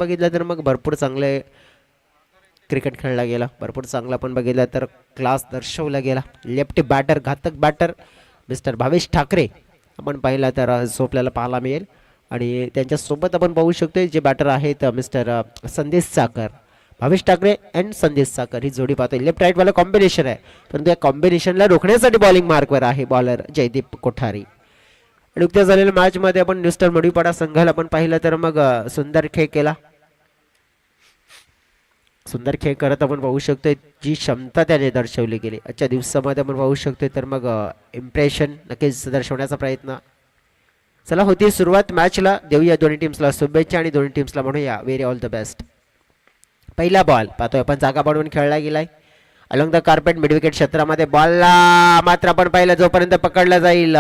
बघितलं तर मग भरपूर चांगले क्रिकेट खेळला गेला, भरपूर चांगला पण बघितलं तर क्लास दर्शवला गेला. लेफ्टी बॅटर, घातक बॅटर मिस्टर भावेश ठाकरे आपण पाहिला तर आपल्याला पाहायला मिळेल. आणि त्यांच्यासोबत आपण पाहू शकतो जे बॅटर आहेत मिस्टर संदेश साकर, भावेश ठाकरे अँड संदेश साकर ही जोडी पाहतोय. लेफ्ट राईट वाला कॉम्बिनेशन आहे, परंतु या कॉम्बिनेशनला रोखण्यासाठी बॉलिंग मार्कवर आहे बॉलर जयदीप कोठारी. नुकत्याच झालेल्या मॅचमध्ये आपण न्यूस्टर मडीपाडा संघाला आपण पाहिलं तर मग सुंदर खेळ केला, सुंदर खेळ करत आपण पाहू शकतोय जी क्षमता त्याने दर्शवली गेली आजच्या दिवसामध्ये आपण पाहू शकतोय. तर मग इम्प्रेशन नक्कीच दर्शवण्याचा प्रयत्न. चला होती सुरुवात मॅचला, देऊया दोन्ही टीम्सला शुभेच्छा आणि दोन्ही टीम्सला म्हणूया व्हेरी ऑल द बेस्ट. पहिला बॉल पाहतोय आपण जागा बनवून खेळला गेलाय along the carpet mid wicket क्षेत्रामध्ये. बॉलला मात्र आपण पाहिलं जोपर्यंत पकडला जाईल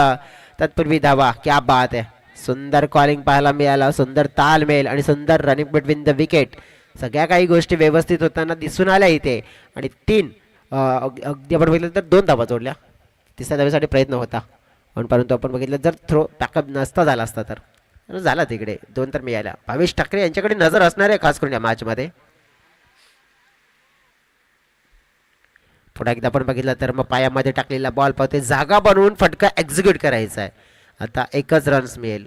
तत्पूर्वी धावा. क्या बात आहे, सुंदर कॉलिंग पाहायला मिळाला, सुंदर तालमेल आणि सुंदर रनिंग बिटवीन द विकेट. सगळ्या काही गोष्टी व्यवस्थित होताना दिसून आल्या इथे. आणि अगदी आपण बघितलं तर 2 धावा जोडल्या, तिसऱ्या धावेसाठी प्रयत्न होता पण परंतु आपण बघितलं जर थ्रो पॅकअप नसता झाला असता तर झाला तिकडे 2 तर मिळाल्या. भावेश ठाकरे यांच्याकडे नजर असणार आहे खास करून या मॅचमध्ये. पुन्हा एकदा आपण बघितलं तर मग पायामध्ये टाकलेला बॉल पाहते, जागा बनवून फटका एक्झिक्यूट करायचा आहे. आता 1च रन्स मिळेल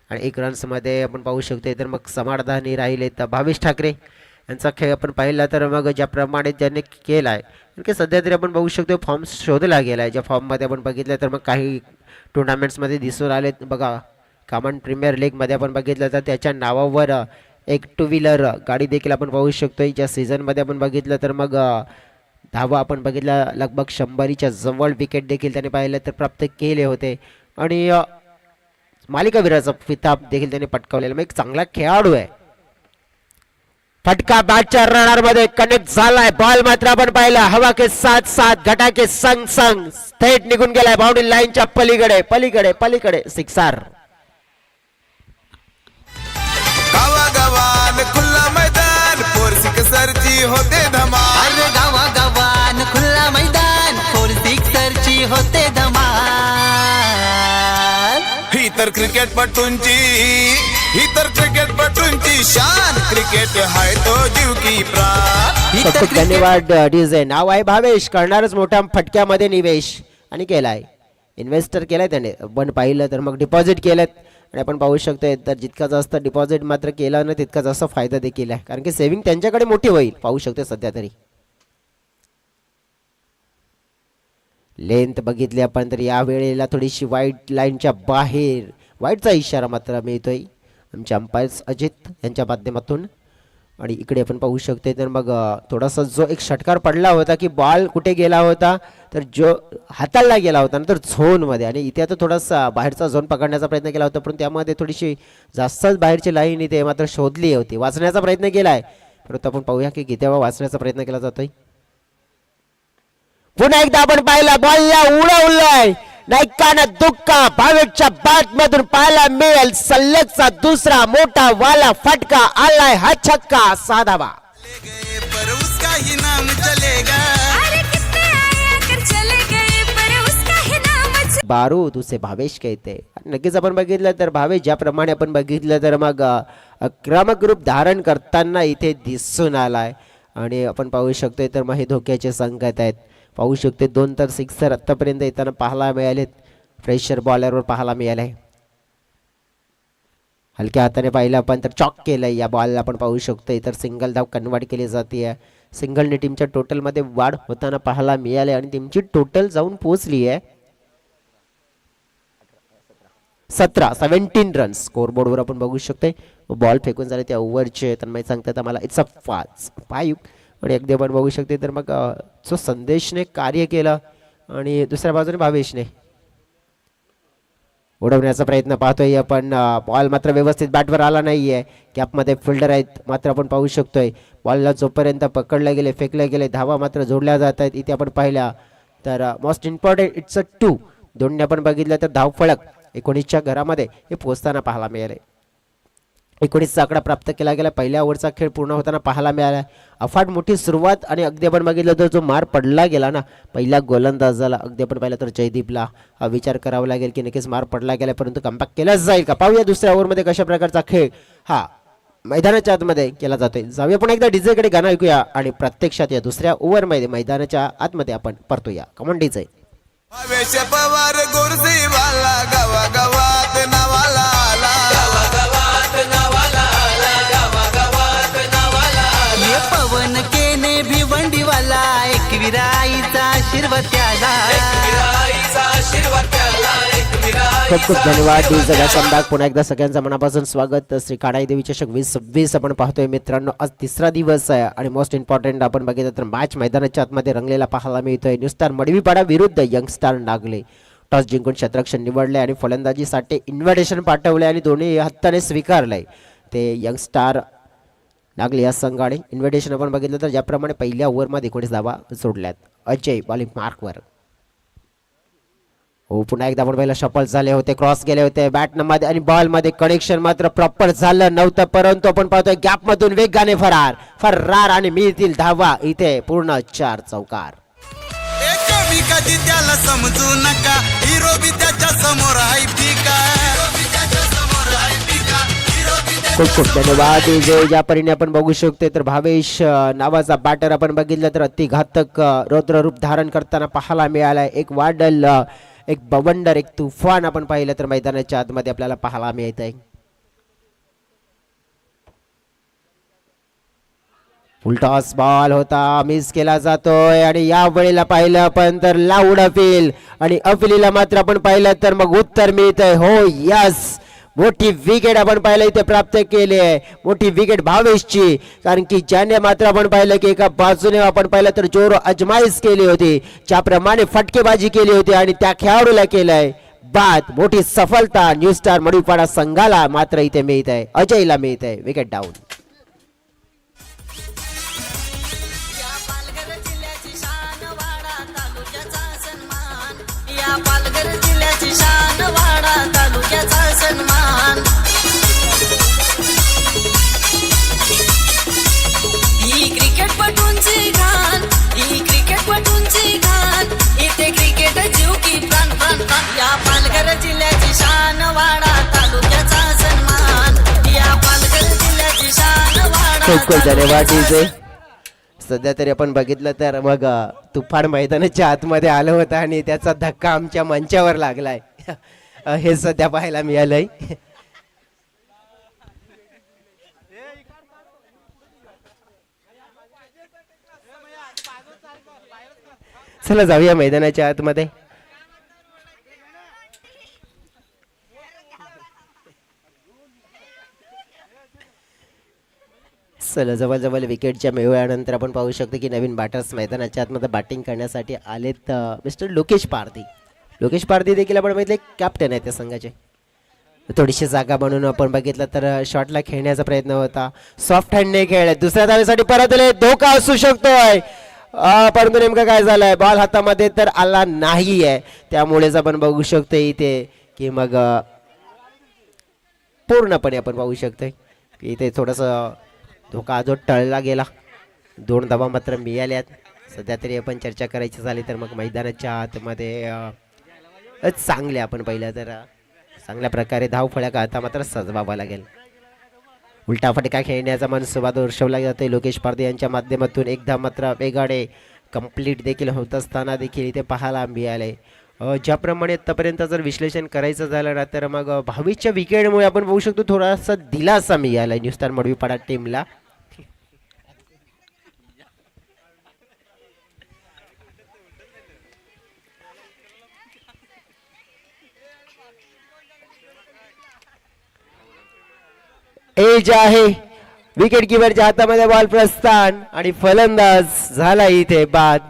आणि 1 रन्समध्ये आपण पाहू शकतो तर मग समाधानी राहिले तर भावेश ठाकरे यांचा खेळ आपण पाहिला तर मग ज्याप्रमाणे त्याने केला आहे की सध्या तरी आपण बघू शकतो फॉर्म शोधला गेला आहे. ज्या फॉर्ममध्ये आपण बघितलं तर मग काही टुर्नामेंट्समध्ये दिसून आले बघा. कॉमन प्रीमियर लीगमध्ये आपण बघितलं तर त्याच्या नावावर एक 2 व्हीलर गाडी देखील आपण पाहू शकतो. ज्या सीझनमध्ये आपण बघितलं तर मग धावा आपण बघितलं लगभग 100च्या जवळ विकेट देखील त्याने पाहिलं तर प्राप्त केले होते आणि मालिकावीराचा किताब देखील त्याने पटकावलेला. मग एक चांगला खेळाडू आहे. फटका बॅटच्या रनर मध्ये कनेक्ट झालाय, बॉल मात्र आपण पाहिला हवा के साथ साथ घटा के संग संग थेट निघून गेलाय बाउंड्री लाईनच्या पलीकडे पलीकडे पलीकडे. सिक्सर. गावागावान खुल्ला मैदान फोर सिक्सरची होते धमाल. अरे गावागावान खुल्ला मैदान फोर सिक्सरची होते धमाल. ही तर क्रिकेटपटूंची शान. क्रिकेट हाय तो जीव की प्राण. खूप खूप धन्यवाद डीजे. नाव आहे भावेश, करणारच मोठ्या फटक्यामध्ये निवेश आणि केलाय, इन्व्हेस्टर केलाय त्याने. पण पाहिलं तर मग डिपॉझिट केलेत आणि आपण पाहू शकतोय तर जितका जास्त डिपॉझिट मात्र केला ना तितका जास्त फायदा देखील आहे, कारण की सेव्हिंग त्यांच्याकडे मोठी होईल. पाहू शकतोय सध्या तरी लेंथ बघितली आपण तर या वेळेला थोडीशी वाईट लाईनच्या बाहेर वाईटचा इशारा मात्र मिळतोय आमच्या अंपायर्स अजित यांच्या माध्यमातून. आणि इकडे आपण पाहू शकतो तर मग थोडासा जो एक षटकार पडला होता की बॉल कुठे गेला होता तर जो हाताळला गेला होता ना तर झोनमध्ये, आणि इथे आता थोडासा बाहेरचा झोन पकडण्याचा प्रयत्न केला होता पण त्यामध्ये थोडीशी जास्तच बाहेरची लाईन इथे मात्र शोधली होती. वाचण्याचा प्रयत्न केला आहे परंतु आपण पाहूया की किती वेळा वाचण्याचा प्रयत्न केला जातोय. पुन्हा एकदा आपण पाहिला बॉलला उडवलाय नायकानं दुक्का. भावेशच्या बॅट मधून पाहायला मिळेल सलगचा दुसरा मोठा वाला फटका आलाय हा छक्का. 6 धावा. पर उसका ही नाम चलेगा. अरे कितने आए आकर चले गए पर उसका ही नाम बारूद उसे भावेश कहते. नक्कीच आपण बघितलं तर भावेश ज्याप्रमाणे आपण बघितलं तर मग आक्रमक रूप धारण करताना इथे दिसून आलाय. आणि आपण पाहू शकतोय तर मग हे धोक्याचे संकेत आहेत. पाहू शकते 2 तर सिक्सर आत्तापर्यंत येताना पाहायला मिळालेत. प्रेशर बॉलरवर पाहायला मिळालंय. हलक्या हाताने पाहिलं आपण तर चॉक केलंय या बॉलला आपण पाहू शकतो. तर सिंगल धाव कन्वर्ट केली जाते. सिंगलने टीमच्या टोटलमध्ये वाढ होताना पाहायला मिळाले आणि टीमची टोटल जाऊन पोहोचली आहे 17 रन्स. स्कोरबोर्डवर आपण बघू शकतो बॉल फेकून झाले त्या ओव्हरचे तन्मय सांगतात आम्हाला इट्स अ 5. आणि अगदी आपण बघू शकते तर मग जो संदेशने कार्य केलं आणि दुसऱ्या बाजूने भावेशने उडवण्याचा प्रयत्न पाहतोय आपण. बॉल मात्र व्यवस्थित बॅटवर आला नाहीये. कॅपमध्ये फिल्डर आहेत मात्र आपण पाहू शकतोय बॉलला जोपर्यंत पकडले गेले फेकले गेले धावा मात्र जोडल्या जात आहेत. इथे आपण पाहिल्या तर मोस्ट इम्पॉर्टंट इट्स अ 2. दोन्ही आपण बघितलं तर धाव फळक 19च्या घरामध्ये हे पोहोचताना पाहायला मिळाले. 19चा आकडा प्राप्त केला गेला. पहिल्या ओव्हरचा खेळ पूर्ण होताना पाहायला मिळाला. अफाट मोठी सुरुवात आणि अगदी आपण बघितलं तर जो मार पडला गेला ना पहिल्या गोलंदाजाला अगदी आपण पाहिलं तर जयदीपला हा विचार करावा लागेल की नक्कीच मार पडला गेला परंतु कमबॅक केलाच जाईल का. पाहूया दुसऱ्या ओव्हरमध्ये कशा प्रकारचा खेळ. हा मैदानाच्या आतमध्ये केला जातोय. जाऊया पण एकदा डीजे कडे गाणं ऐकूया आणि प्रत्यक्षात या दुसऱ्या ओव्हरमध्ये मैदानाच्या आतमध्ये आपण परतूया. Come on DJ. भावेश पवार गुरुजीवाला गावागावात नावाला आला. ये पवन केने भिवंडीवाला एकवीर आईचा आशीर्वाद त्याला. खूप खूप धन्यवाद डीजे गा पुन्हा एकदा सगळ्यांचं मनापासून स्वागत. श्री काळाई देवी चषक 2026 आपण पाहतोय मित्रांनो. आज तिसरा दिवस आहे आणि मोस्ट इम्पॉर्टंट आपण बघितलं तर मॅच मैदानाच्या आतमध्ये रंगलेला पाहायला मिळतोय. न्यू स्टार मडवीपाडा विरुद्ध यंग स्टार नागले. टॉस जिंकून क्षेत्ररक्षण निवडले आणि फलंदाजीसाठी इन्व्हिटेशन पाठवले आणि दोन्ही हाताने स्वीकारलंय. ते यंग स्टार नागले या संघाने इन्व्हिटेशन आपण बघितलं तर ज्याप्रमाणे पहिल्या ओव्हरमध्ये 19 धावा सोडल्यात. अजय बॉलिंग मार्कवर. हो पुन्हा एकदा आपण पहिला शफल झाले होते, क्रॉस गेले होते बॅटमध्ये आणि बॉलमध्ये कनेक्शन मात्र प्रॉपर झालं नव्हतं. परंतु आपण पाहतोय गॅप मधून वेगाने फरार आणि मिळतील धावा. इथे पूर्ण 4 चौकार. एक कमी कधी त्याला समजू नका. हिरो बी त्याच्या समोर आहे फिका. खूप खूप धन्यवाद. जे ज्या परीने आपण बघू शकतो तर भावेश नावाचा बॅटर आपण बघितलं तर अति घातक रौद्र रूप धारण करताना पाहायला मिळालाय. एक वादळ, एक बवंडर, एक तुफान आपण पाहिलं तर मैदानाच्या आतमध्ये आपल्याला पाहायला मिळत आहे. फुलटॉस बॉल होता, मिस केला जातोय आणि या वेळेला पाहिलं आपण तर लाऊड अपील आणि अपीलीला मात्र आपण पाहिलं तर मग उत्तर मिळतंय. हो यस, मोठी विकेट आपण पाहिलं इथे प्राप्त केली आहे. मोठी विकेट भावेशची, कारण की ज्याने मात्र आपण पाहिलं की एका बाजूने आपण पाहिलं तर जोर अजमाईश केली होती, ज्याप्रमाणे फटकेबाजी केली होती आणि त्या खेळाडूला केलंय बाद. मोठी सफलता न्यू स्टार मडवीपाडा संघाला मात्र इथे मिळत आहे. अजयला मिळत आहे विकेट डाऊन. पालघर जिल्ह्याची शान वाडा तालुक्याचा सन्मान. ही क्रिकेटपटूंची घाण, ही क्रिकेटपटूंची घाण. इथे क्रिकेट जीव की प्राण प्राण प्राण. या पालघर जिल्ह्याची शान वाडा तालुक्याचा सन्मान. या पालघर जिल्ह्याची शान वाडा. खूप खूप धन्यवाद डीजे. सध्या तरी आपण बघितलं तर मग तुफान मैदानाच्या आतमध्ये आलं होतं आणि त्याचा धक्का आमच्या मंचावर लागलाय. हे सध्या पाहायला मिळालंय. चला जाऊया मैदानाच्या आतमध्ये. चला जवळजवळ विकेटच्या मिळवल्यानंतर आपण पाहू शकतो की नवीन बॅटर्स मैदानाच्या आतमध्ये बॅटिंग करण्यासाठी आलेत. मिस्टर लोकेश पारधी. लोकेश पारधी देखील आपण बघितले कॅप्टन आहे त्या संघाचे. थोडीशी जागा बनवून आपण बघितलं तर शॉटला खेळण्याचा प्रयत्न होता, सॉफ्ट हँडने खेळले. दुसऱ्या धावेसाठी परत आले, धोका असू शकतोय परंतु नेमकं काय झालंय, बॉल हातामध्ये तर आला नाहीये. त्यामुळेच आपण बघू शकतो इथे की मग पूर्णपणे आपण पाहू शकतोय की इथे थोडंसं धोका जो टळला गेला. 2 धावा मात्र मिळाल्यात. सध्या तरी आपण चर्चा करायची झाली तर मग मैदानाच्या आतमध्ये चांगले आपण पाहिलं तर चांगल्या प्रकारे धावफळ्या काढता मात्र सजवावा लागेल. उलटा फटका खेळण्याचा मनसुबा दर्शवला जातोय लोकेश पारधी यांच्या माध्यमातून. एकदा मात्र वेगाडे कंप्लीट देखील होत असताना देखील इथे पाहायला मिळाले. ज्याप्रमाणे आतापर्यंत जर विश्लेषण करायचं झालं ना तर मग भावीच्या विकेटमुळे आपण बघू शकतो थोडासा दिलासा मिळाला न्यू स्टार मडवीपाडा टीमला. एज आहे विकेट किपरच्या हातामध्ये बॉल प्रस्थान आणि फलंदाज झाला इथे बाद.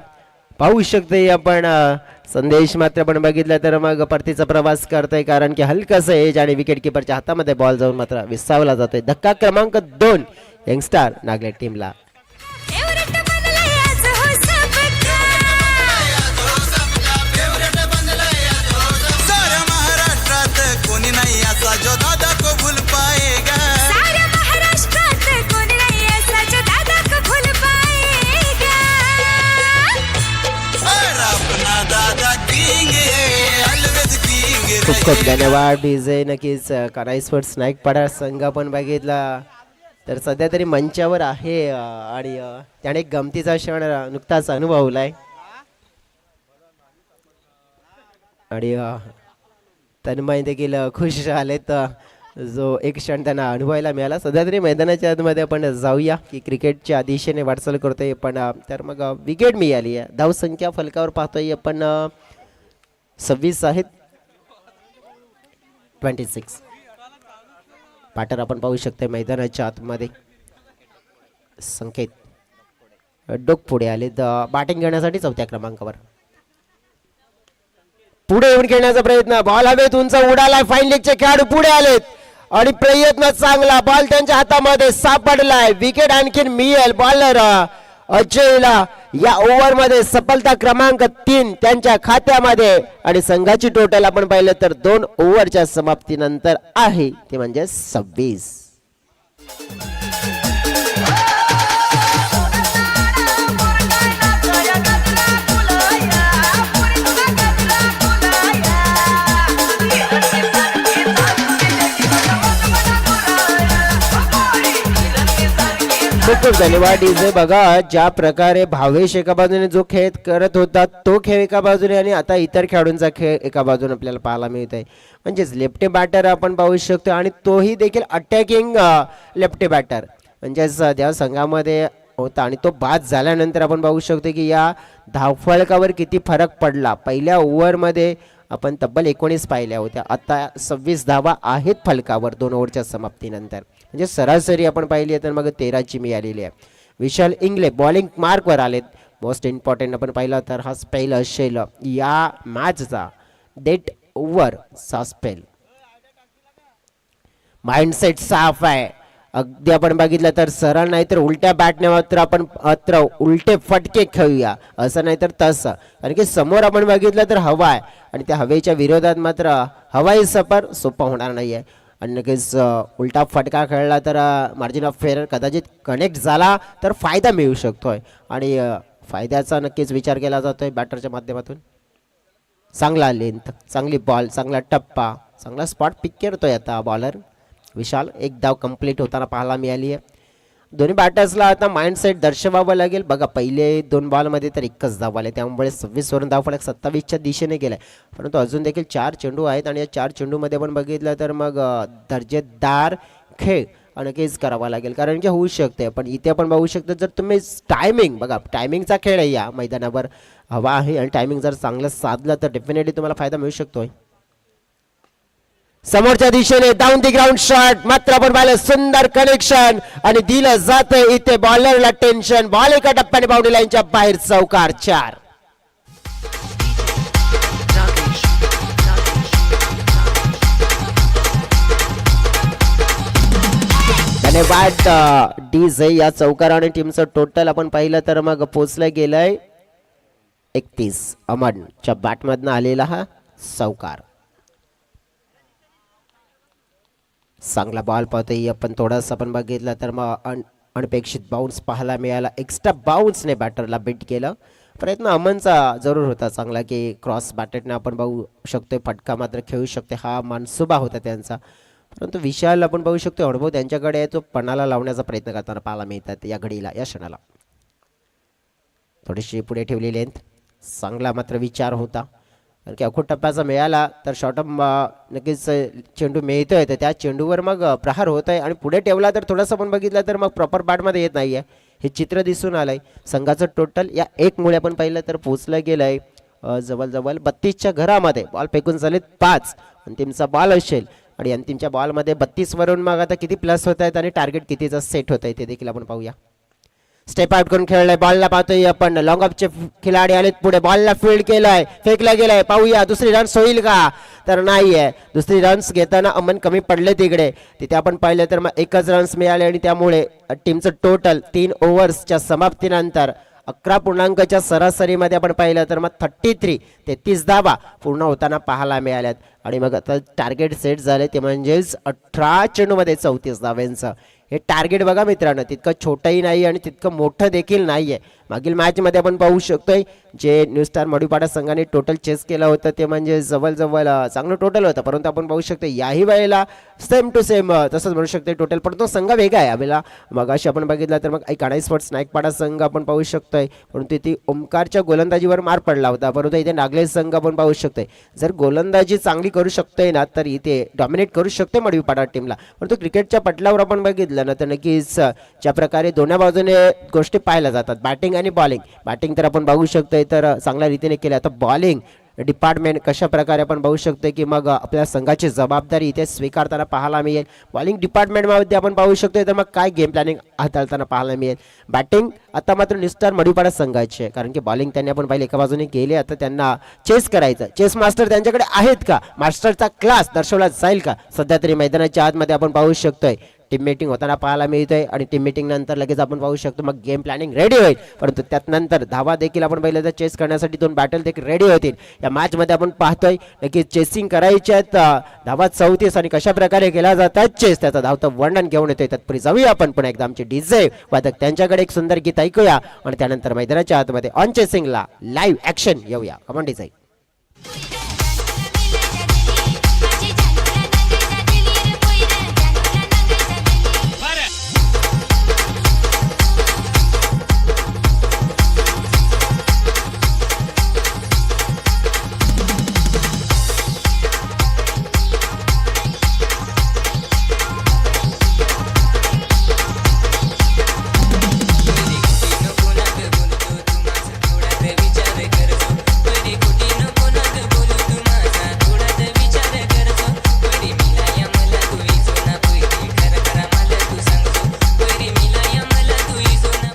पाहू शकतो आपण संदेश मात्र आपण बघितलं तर मग परतीचा प्रवास करतोय, कारण की हलकसं एज आणि विकेट किपरच्या हातामध्ये बॉल जाऊन मात्र विसावला जातोय. धक्का क्रमांक 2 यंगस्टार नागले टीमला. साऱ्या महाराष्ट्रात कोणी नाही असा जो दादा को भूल पाएगा. साऱ्या महाराष्ट्रात कोणी नाही असा जो दादा को भूल पाएगा. और अपना दादा किंग है, ऑलवेज किंग. खूप खूप धन्यवाद डीजे. नक्कीच कानाई स्पोर्ट्स नाईकपाडा संघ पण बघितला तर सध्या तरी मंचावर आहे आणि त्याने एक गमतीचा क्षण नुकताच अनुभवलाय आणि तन्मय देखील खुश झालेत जो एक क्षण त्यांना अनुभवायला मिळाला. सध्या तरी मैदानाच्या आतमध्ये आपण जाऊया की क्रिकेटच्या दिशेने वाटचाल करतोय पण तर मग विकेट मिळाली आहे. धावसंख्या फलकावर पाहतोय आपण 26 आहेत 26. पाटर आपण पाहू शकतो मैदानाच्या आतमध्ये. संकेत डोक पुढे आले बॅटिंग घेण्यासाठी 4थ्या क्रमांकावर. पुढे येऊन खेळण्याचा प्रयत्न. बॉल हवेत उंच उडालाय. फाईन लेगचे खेळाडू पुढे आलेत आणि प्रयत्न चांगला. बॉल त्यांच्या हातामध्ये सापडलाय. विकेट आणखीन मिळेल बॉलर अजयला. या ओव्हर मध्ये सफलता क्रमांक 3 त्यांच्या खात्यामध्ये आणि संघाची टोटल आपण पाहिलं तर 2 ओव्हरच्या समाप्तीनंतर आहे ते म्हणजे 26. खूप धन्यवाद डीजे. बघा ज्या प्रकारे भावेश एका बाजूने जो खेळ करत होता तो खेळ एका बाजूने आणि आता इतर खेळाडूंचा खेळ एका बाजूने आपल्याला पाहायला मिळत आहे. म्हणजेच लेफ्टी बॅटर आपण पाहू शकतो आणि तोही देखील अटॅकिंग लेफ्टी बॅटर म्हणजेच त्या संघामध्ये होता आणि तो बाद झाल्यानंतर आपण पाहू शकतो की या धावफलकावर किती फरक पडला. पहिल्या ओव्हरमध्ये आपण तब्बल 19 पाहिल्या होत्या. आता 26 धावा आहेत फलकावर 2 ओव्हरच्या समाप्तीनंतर. म्हणजे सरासरी आपण पाहिली तर मग 13ची मिळालेली आहे. विशाल इंगले बॉलिंग मार्कवर आलेत. मोस्ट इम्पॉर्टंट आपण पाहिलं तर हा स्पेल असेल या मॅचचा. डेट ओव्हर चा स्पेल. माइंडसेट साफ आहे. अगदी आपण बघितलं तर सरळ नाही तर उलट्या बॅटने मात्र आपण उलटे फटके खेळूया असं नाही तर तसं. कारण की समोर आपण बघितलं तर हवा आहे आणि त्या हवेच्या विरोधात मात्र हवाई सफर सोपा होणार नाही आहे. आणि नक्कीच उलटा फटका खेळला तर मार्जिन ऑफ फेअर कदाचित कनेक्ट झाला तर फायदा मिळू शकतोय आणि फायद्याचा नक्कीच विचार केला जातोय बॅटरच्या माध्यमातून. चांगला लेंथ, चांगली बॉल, चांगला टप्पा, चांगला स्पॉट पिक करतोय आता बॉलर विशाल. एक धाव कंप्लीट होताना पाहायला मिळाली आहे. दोन्ही बॅटर्सला आता माइंडसेट दर्शवावं लागेल. बघा पहिले 2 बॉलमध्ये तर एकच धाव आले त्यामुळे 26 वरून धावफलक 27च्या दिशेने गेलाय. परंतु अजून देखील 4 चेंडू आहेत आणि या 4 चेंडूमध्ये पण बघितलं तर मग दर्जेदार खेळ नक्कीच करावा लागेल कारण की होऊ शकते. पण इथे आपण बघू शकतो जर तुम्ही टायमिंग बघा टायमिंगचा खेळ आहे या मैदानावर हवा आहे आणि टायमिंग जर चांगलं साधलं तर डेफिनेटली तुम्हाला फायदा मिळू शकतोय. समोरच्या दिशेने डाऊन दी ग्राउंड शॉट मात्र आपण पाहिलं सुंदर कनेक्शन आणि दिलं जातं इथे बॉलरला टेन्शन. बॉल एका टप्प्याने बाउंड्री लाईनच्या बाहेर. चौकार 4. धन्यवाद डीजे. या चौकाराने टीमचं टोटल आपण पाहिलं तर मग पोचलं गेलंय 31. अमनच्या बॅटमधनं आलेला हा चौकार. चांगला बॉल पाहतोय आपण. थोडासा आपण बघितलं तर मग अनपेक्षित बाउन्स पाहायला मिळाला. एक्स्ट्रा बाउन्सने बॅटरला बीट केलं. प्रयत्न अमनचा जरूर होता चांगला की क्रॉस बॅटरने आपण बघू शकतोय फटका मात्र खेळू शकते हा मनसुबा होता त्यांचा. परंतु विशाल आपण बघू शकतो अनुभव त्यांच्याकडे आहे तो पणाला लावण्याचा प्रयत्न करताना पाहायला मिळतात या घडीला या क्षणाला. थोडीशी पुढे ठेवली लेंथ. चांगला मात्र विचार होता कारण की अखोट टप्प्याचा मिळाला तर शॉर्ट नक्कीच चेंडू मिळतोय तर त्या चेंडूवर मग प्रहार होत आहे आणि पुढे ठेवला तर थोडंसं पण बघितलं तर मग प्रॉपर बॅटमध्ये येत नाही आहे हे चित्र दिसून आलंय. संघाचं टोटल या 1 मुळे आपण पाहिलं तर पोचलं गेलं आहे जवळजवळ 32च्या घरामध्ये. बॉल फेकून झालेत 5. अंतिमचा बॉल असेल आणि अंतिमच्या बॉलमध्ये 32 वरून मग आता किती प्लस होत आहेत आणि टार्गेट कितीचं सेट होत आहे ते देखील आपण पाहूया. स्टेप आउट करून खेळलाय. बॉलला पाहतोय आपण. लॉंग ऑफचे खिलाडी आलेत पुढे. बॉलला फील्ड केलाय. फेकला गेलाय. पाहूया दुसरी रन्स होईल का तर नाहीये. दुसरी रन्स घेताना अमन कमी पडले तिकडे. तिथे आपण पाहिलं तर मग 1च रन्स मिळाले आणि त्यामुळे टीमचं टोटल 3 ओव्हर्सच्या समाप्तीनंतर 11 सरासरीमध्ये आपण पाहिलं तर मग 33 धावा पूर्ण होताना पाहायला मिळाल्यात आणि मग आता टार्गेट सेट झाले ते म्हणजेच 18 चेंडूमध्ये 34 धाव्यांचं. हे टार्गेट बघा मित्रांनो तितकं छोटंही नाही आणि तितकं मोठं देखील नाही आहे. मागील मॅचमध्ये आपण पाहू शकतोय जे न्यू स्टार मडीपाडा संघाने टोटल चेस केलं होतं ते म्हणजे जवळजवळ चांगलं टोटल होतं, परंतु आपण पाहू शकतो याही वेळेला सेम टू सेम तसंच म्हणू शकतो टोटल, पण तो संघ वेगळा आहे. आपल्याला मग अशी आपण बघितलं तर मग काणाई स्पोर्ट्स नाईकपाडा संघ आपण पाहू शकतोय, परंतु इथे ओमकारच्या गोलंदाजीवर मार पडला होता, परंतु इथे नागले संघ आपण पाहू शकतोय जर गोलंदाजी चांगली करू शकतोय ना तर इथे डॉमिनेट करू शकते मडीपाडा टीमला. परंतु क्रिकेटच्या पटलावर आपण बघितलं ना तर नक्कीच ज्या प्रकारे दोन्ही बाजूने गोष्टी पाहायला जातात, बॅटिंग आणि बॅटिंग तर आपण बघू शकतोय तर चांगल्या रीतीने केलं. आता बॉलिंग डिपार्टमेंट कशा प्रकारे आपण बघू शकतो की मग आपल्या संघाची जबाबदारी इथे स्वीकारताना पाहायला मिळेल. बॉलिंग डिपार्टमेंटमध्ये आपण पाहू शकतो तर मग काय गेम प्लॅनिंग हाताळताना पाहायला मिळेल. बॅटिंग आता मात्र न्यू स्टार मडीपाडा संघाची आहे, कारण की बॉलिंग त्यांनी आपण पहिले एका बाजूने केली, आता त्यांना चेस करायचं. चेस मास्टर त्यांच्याकडे आहेत का, मास्टरचा क्लास दर्शवला जाईल का, सध्या तरी मैदानाच्या आतमध्ये आपण पाहू शकतोय टीम मीटिंग होताना पाहायला मिळतोय आणि टीम मीटिंग नंतर लगेच आपण पाहू शकतो मग गेम प्लॅनिंग रेडी होईल. परंतु त्यात नंतर धावा देखील आपण पाहिलं तर चेस करण्यासाठी 2 बॅटल देखील रेडी होतील. या मॅच मध्ये आपण पाहतोय नक्की चेसिंग करायच्या धावा 34 आणि कशा प्रकारे केला जातात चेस त्याचं धावतं वर्णन घेऊन येतोय. तत्पूर्वी जाऊया आपण पुन्हा एकदा आमचे डीजे वादक त्यांच्याकडे एक सुंदर गीत ऐकूया आणि त्यानंतर मैदानाच्या आतमध्ये ऑन चेसिंगला लाईव्ह ऍक्शन येऊया. Come on DJ.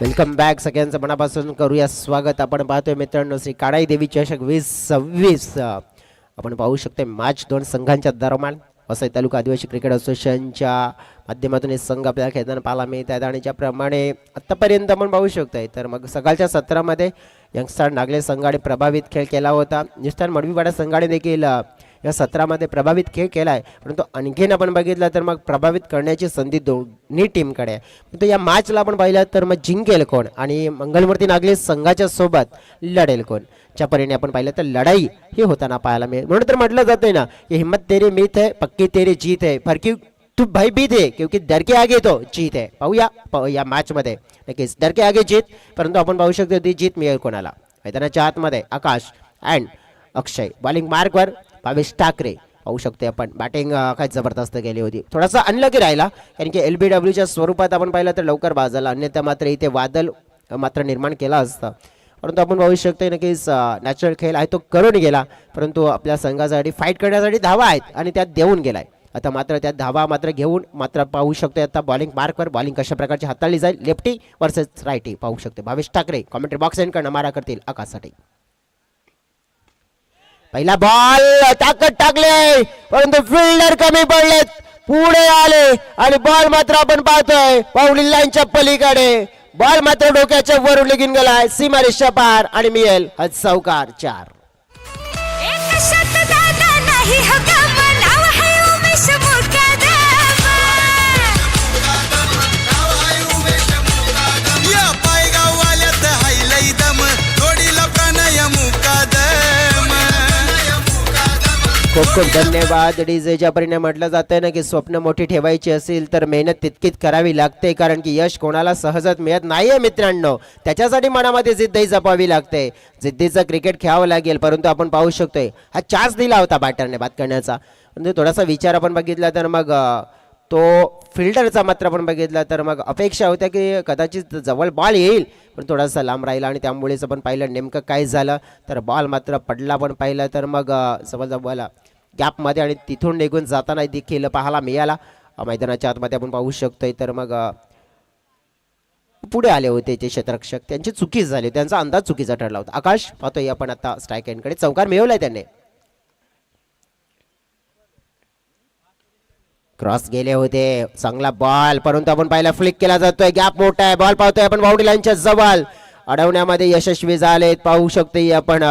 वेलकम बॅक सगळ्यांचं मनापासून करूया स्वागत. आपण पाहतोय मित्रांनो श्री काणाई देवी चषक 2026 आपण पाहू शकतो मार्च 2 संघांच्या दरम्यान वसई तालुका आदिवासी क्रिकेट असोसिएशनच्या माध्यमातून हे संघ आपल्याला खेळताना पाहायला मिळत आहेत आणि ज्याप्रमाणे आत्तापर्यंत आपण पाहू शकतोय तर मग सकाळच्या सत्रामध्ये यंगस्टार नागले संघाने प्रभावित खेळ केला होता. न्यू स्टार मडीपाडा संघाने देखील या सत्रामध्ये प्रभावित खेळ केला आहे, परंतु आणखीन आपण बघितलं तर मग प्रभावित करण्याची संधी दोन्ही टीमकडे आहे. परंतु या मॅचला आपण पाहिलं तर मग जिंकेल कोण आणि मंगलमूर्ती नागले संघाच्या सोबत लढेल कोण, च्या परिणामी आपण पाहिलं तर लढाई ही होताना पाहायला मिळेल. म्हणून तर म्हटलं जातंय ना की हिम्मत तेरी मीत है पक्की तेरी जीत है फरकी तू भयभीत है क्योंकि डर के आगे तो जीत है. पाहूया या मॅच मध्ये नक्कीच डर के आगे जीत, परंतु आपण पाहू शकतो ती जीत मिळेल कोणाला. मैदानाच्या आतमध्ये आकाश अँड अक्षय बॉलिंग मार्कवर 22 ठाकरे पाहू शकतो आपण. बॅटिंग काय जबरदस्त गेली होती, थोडासा अनलकी राहिला कारण की LBWच्या स्वरूपात आपण पाहिलं तर लवकर बाजला, अन्यथा मात्र इथे वादळ मात्र निर्माण केला असता. परंतु आपण पाहू शकतो नक्कीच नॅचरल खेळ आहे तो करून गेला, परंतु आपल्या संघासाठी फाईट करण्यासाठी धावा आहेत आणि त्यात देऊन गेलाय. आता मात्र त्यात धावा मात्र घेऊन मात्र पाहू शकतो आता बॉलिंग मार्कवर बॉलिंग कशा प्रकारची हाताळली जाईल, लेफ्टी वर्सेस राईटी पाहू शकतो. 22 ठाकरे कॉमेंट्री बॉक्स एंड करणं मारा करतील आकाशसाठी. पहिला बॉल ताकद टाकले परंतु फिल्डर कमी पडलेत, पुढे आले आणि बॉल मात्र आपण पाहतोय पावली लाईनच्या पलीकडे, बॉल मात्र डोक्याच्या वर निघून गेलाय सीमारेषा पार आणि मिळेल चौकार 4. एक शत दादा नाही हकाम नाव है उमेश मुकादम. या पायगाववाल्यात हायलय दम थोडीला प्रणय मुकादम. खूप खूप धन्यवाद डीजेच्या परिणाम. म्हटलं जातंय ना की स्वप्न मोठी ठेवायची असेल तर मेहनत तितकीच करावी लागते, कारण की यश कोणाला सहजच मिळत नाहीये मित्रांनो. त्याच्यासाठी मनामध्ये जिद्दही जपावी लागते, जिद्दीचं क्रिकेट खेळावं लागेल. परंतु आपण पाहू शकतोय हा चान्स दिला होता बॅटरने बाद करण्याचा, म्हणजे थोडासा विचार आपण बघितला तर मग तो फिल्डरचा मात्र आपण बघितला तर मग अपेक्षा होत्या की कदाचित जवळ बॉल येईल पण थोडासा लांब राहिला आणि त्यामुळेच आपण पाहिलं नेमकं काय झालं तर बॉल मात्र पडला. पण पाहिलं तर मग जवळ गॅपमध्ये आणि तिथून निघून जाताना देखील पाहायला मिळाला. मैदानाच्या आतमध्ये आपण पाहू शकतोय तर मग पुढे आले होते ते क्षेत्ररक्षक, त्यांची चुकी झाली, त्यांचा अंदाज चुकीचा ठरला होता. आकाश पाहतोय आपण आता स्ट्राईक एंडकडे चौकार मिळवलाय त्याने. क्रॉस गेले होते, चांगला बॉल, परंतु आपण पाहिला फ्लिक केला जातोय, गॅप मोठा आहे, बॉल पाहतोय आपण बाउंड्री लाईनच्या जवळ अडवण्यामध्ये यशस्वी झालेत पाहू शकतोय आपण.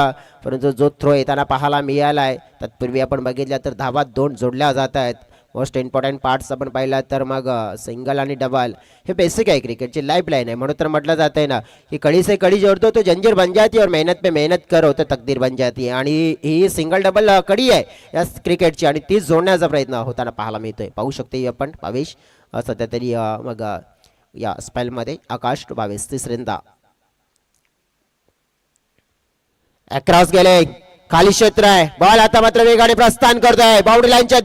परंतु जो थ्रो येताना पाहायला मिळालाय तत्पूर्वी आपण बघितलं तर धावा 2 जोडल्या जात आहेत. मोस्ट इम्पॉर्टंट पार्ट्स आपण पाहिला तर मग सिंगल आणि डबल हे बेसिक आहे, क्रिकेटची लाईफ लाईन आहे. म्हणून तर म्हटलं जातं आहे ना की कड़ी से कड़ी जोड़तो तो जंजीर बन जाती है और मेहनत पे मेहनत करो तो तकदीर बन जाती है. आणि ही सिंगल डबल कडी आहे या क्रिकेटची आणि ती जोडण्याचा प्रयत्न होताना पाहायला मिळतोय. पाहू शकते आपण भावेश सध्या तरी मग या स्पेलमध्ये आकाश 22 तिसऱ्यांदा अक्रॉस गेले, खाली क्षेत्र आहे, बॉल आता मात्र वेगाने प्रस्थान करतोय बाउंड्री लाईनच्या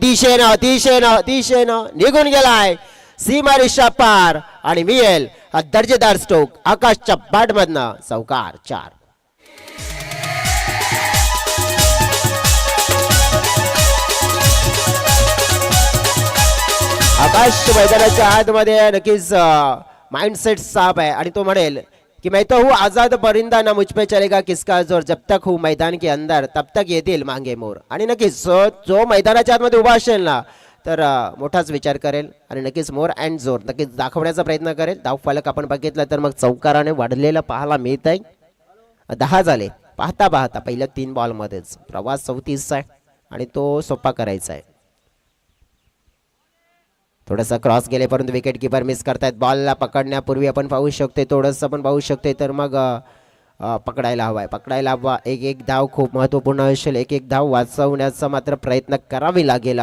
दिशेनं निघून गेलाय सीमा रेषा पार आणि मिळेल हा दर्जेदार स्ट्रोक आकाशच्या बॅट मधनं चौकार 4. आकाश मैदानाच्या आतमध्ये नक्कीच माइंडसेट साफ आहे आणि तो म्हणेल कि मैं तो हूँ आजाद परिंदा ना मुझ पे चलेगा किसका जोर जब तक हूँ मैदान के अंदर तब तक येतील मांगे मोर. आणि नक्कीच जो मैदानाच्या आतमध्ये उभा असेल ना तर मोठाच विचार करेल आणि नक्कीच मोर अँड जोर नक्कीच दाखवण्याचा प्रयत्न करेल. धावफलक आपण बघितलं तर मग चौकाराने वाढलेला पाहायला मिळत आहे. 10 झाले पाहता पाहता पहिल्या 3 बॉलमध्येच. प्रवास 34 आहे आणि तो सोपा करायचा आहे. थोडासा क्रॉस गेले परंतु विकेट कीपर मिस करतायत. बॉलला पकडण्यापूर्वी आपण पाहू शकतो थोडंसं आपण पाहू शकतो तर मग पकडायला हवा. एक धाव खूप महत्त्वपूर्ण असेल. एक धाव वाचवण्याचा मात्र प्रयत्न करावी लागेल.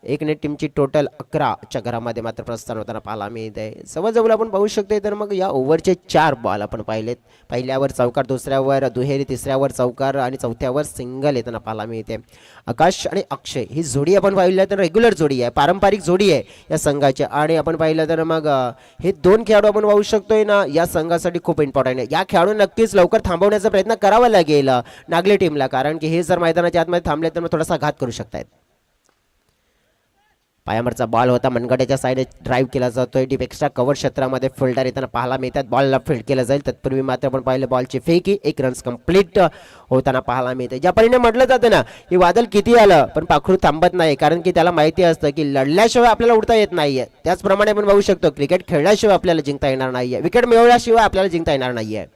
एक ने टीमची टोटल 11च्या घरामध्ये मात्र प्रस्थान होताना पाहायला मिळत आहे. जवळजवळ आपण पाहू शकतो तर मग या ओव्हरचे 4 बॉल आपण पाहिलेत. पहिल्यावर चौकार, दुसऱ्यावर दुहेरी, तिसऱ्यावर चौकार आणि चौथ्यावर सिंगल येताना पाहायला मिळते. आकाश आणि अक्षय ही जोडी आपण पाहिलं तर रेग्युलर जोडी आहे, पारंपरिक जोडी आहे या संघाची. आणि आपण पाहिलं तर मग हे 2 खेळाडू आपण पाहू शकतोय ना या संघासाठी खूप इम्पॉर्टंट आहे. या खेळाडू नक्कीच लवकर थांबवण्याचा प्रयत्न करावा लागेल नागले टीमला, कारण की हे जर मैदानाच्या आतमध्ये थांबले तर मग थोडासा घात करू शकतात. पायावरचा बॉल होता, मनगटाच्या साईडने ड्राईव्ह केला जातोय. डीप एक्स्ट्रा कव्हर क्षेत्रामध्ये फिल्डर येताना पाहायला मिळतात. बॉलला फील्ड केलं जाईल तत्पूर्वी मात्र आपण पाहिलं बॉलची फेकी 1 रन्स कंप्लीट होताना पाहायला मिळते. ज्या परीने म्हटलं जातं ना की वादळ किती आलं पण पाखरू थांबत नाही, कारण की त्याला माहिती असतं की लढल्याशिवाय आपल्याला उडता येत नाहीये. त्याचप्रमाणे आपण बघू शकतो क्रिकेट खेळल्याशिवाय आपल्याला जिंकता येणार नाहीये, विकेट मिळवल्याशिवाय आपल्याला जिंकता येणार नाहीये.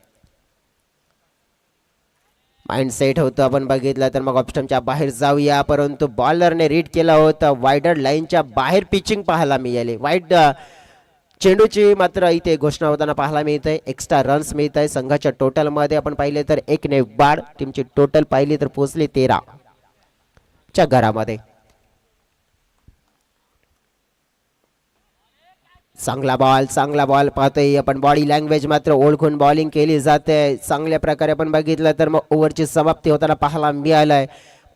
माइंड सेट होतं आपण बघितलं तर मग ऑप्शनच्या बाहेर जाऊया, परंतु बॉलरने रीड केलं होतं. वायडर लाईनच्या बाहेर पिचिंग पाहायला मिळाली. वाईड चेंडूची मात्र इथे घोषणा होताना पाहायला मिळते. एक्स्ट्रा रन्स मिळत आहे संघाच्या टोटलमध्ये. आपण पाहिले तर 1 ने बाद टीमची टोटल पाहिली तर पोहोचली 13च्या घरामध्ये. चांगला बॉल पाहतोय आपण. बॉडी लँग्वेज मात्र ओळखून बॉलिंग केली जाते चांगल्या प्रकारे. आपण बघितलं तर मग ओव्हरची समाप्ती होताना पाहायला मिळालाय.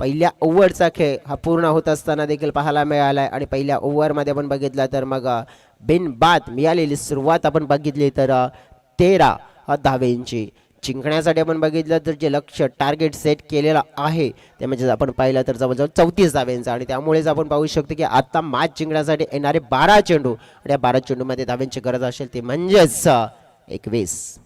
पहिल्या ओव्हरचा खेळ हा पूर्ण होत असताना देखील पाहायला मिळालाय आणि पहिल्या ओव्हरमध्ये आपण बघितलं तर मग बिनबाद मिळालेली सुरुवात आपण बघितली तर 13 धावेंची. जिंकण्यासाठी आपण बघितलं तर जे लक्ष्य टार्गेट सेट केलेलं आहे ते म्हणजे आपण पाहिलं तर जवळजवळ 34 धाव्यांचं. आणि त्यामुळेच आपण पाहू शकतो की आता मॅच जिंकण्यासाठी येणारे 12 चेंडू आणि या 12 चेंडूमध्ये धाव्यांची गरज असेल ते म्हणजेच 21.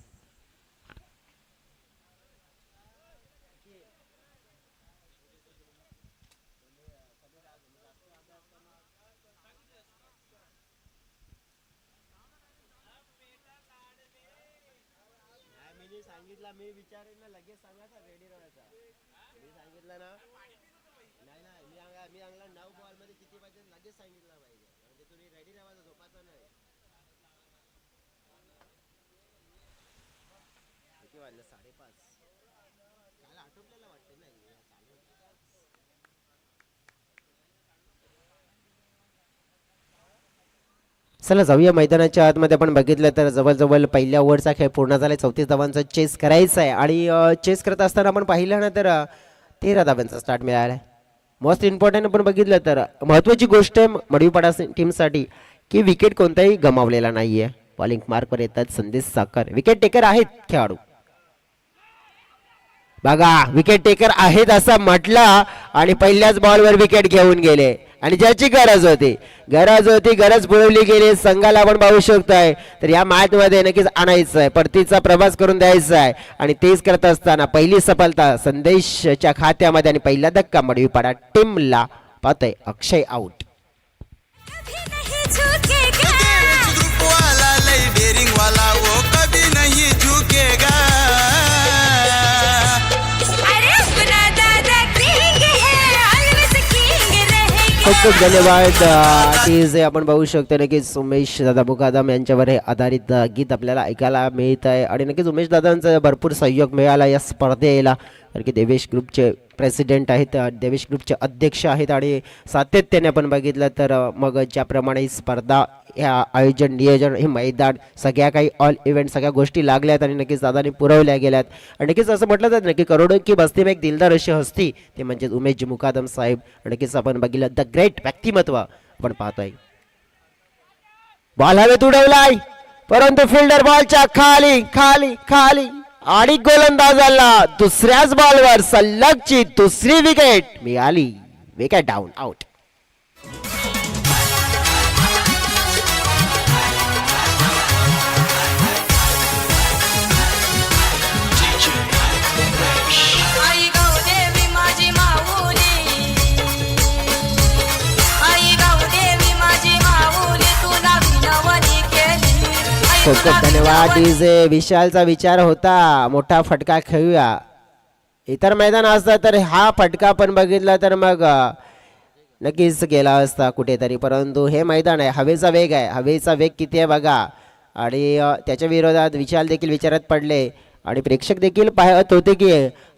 चला जाऊया मैदानाच्या आतमध्ये. आपण बघितलं तर जवळजवळ पहिल्या ओव्हरचा खेळ पूर्ण झाला. 34 धावांचा चेस करायचा आहे आणि चेस करत असताना आपण पाहिलं ना तर 13 धावांचा स्टार्ट मिळाला आहे. मोस्ट इम्पॉर्टंट आपण बघितलं तर महत्त्वाची गोष्ट आहे मडीपाडा टीमसाठी की विकेट कोणताही गमावलेला नाहीये. बॉलिंग मार्कवर येतात संदेश साखर, विकेट टेकर आहेत खेळाडू. बघा विकेट टेकर आहेत असं म्हटलं आणि पहिल्याच बॉलवर विकेट घेऊन गेले आणि ज्याची गरज पुरवली गेली संघाला. आपण पाहू शकतोय तर या मॅच मध्ये नक्कीच आणायचं आहे, परतीचा प्रवास करून द्यायचा आहे आणि तेच करत असताना पहिली सफलता संदेशच्या खात्यामध्ये आणि पहिला धक्का मडीपाडा टीमला. पाहतोय अक्षय आउट. डेरिंग वाला वो कभी नहीं झुकेगा. खूप खूप धन्यवाद. ती जे आपण पाहू शकतो नक्कीच उमेश दादा मुकादम यांच्यावर हे आधारित गीत आपल्याला ऐकायला मिळत आहे आणि नक्कीच उमेश दादांचा भरपूर सहयोग मिळाला या स्पर्धेला. कारण की देवेश ग्रुपचे प्रेसिडेंट आहेत, देवेश ग्रुपचे अध्यक्ष आहेत आणि सातत्याने आपण बघितलं तर मग ज्याप्रमाणे ही स्पर्धा ह्या आयोजन नियोजन हे मैदान सगळ्या काही ऑल इव्हेंट सगळ्या गोष्टी लागल्यात आणि नक्कीच दादांनी पुरवल्या गेल्यात. आणि नक्कीच असं म्हटलं जातं नक्की करोडो की बस्ती में एक दिलदार अशी हस्ती ते म्हणजे उमेश मुकादम साहेब. नक्कीच आपण बघितलं द ग्रेट व्यक्तिमत्व आपण पाहतोय. बॉल हवेत उडवलाय परंतु फिल्डर बॉलच्या खाली खाली खाली आणि गोलंदाजाला दुसऱ्याच बॉलवर सलगची दुसरी विकेट मिळाली. Wicket down out. आई गौदेवी माझी माऊली, आई गौदेवी माझी माऊली, तुला विनवणी केली. आई खूप खूप तुला धन्यवाद. विनवणी डीजे विशालचा विचार होता मोठा फटका खेळूया. इतर मैदान असतं तर हा फटका पण बघितला तर मग नक्कीच गेला असता कुठेतरी, परंतु हे मैदान आहे, हवेचा वेग आहे. हवेचा वेग किती आहे बघा आणि त्याच्या विरोधात विशाल देखील विचारात पडले आणि प्रेक्षक देखील पाहत होते की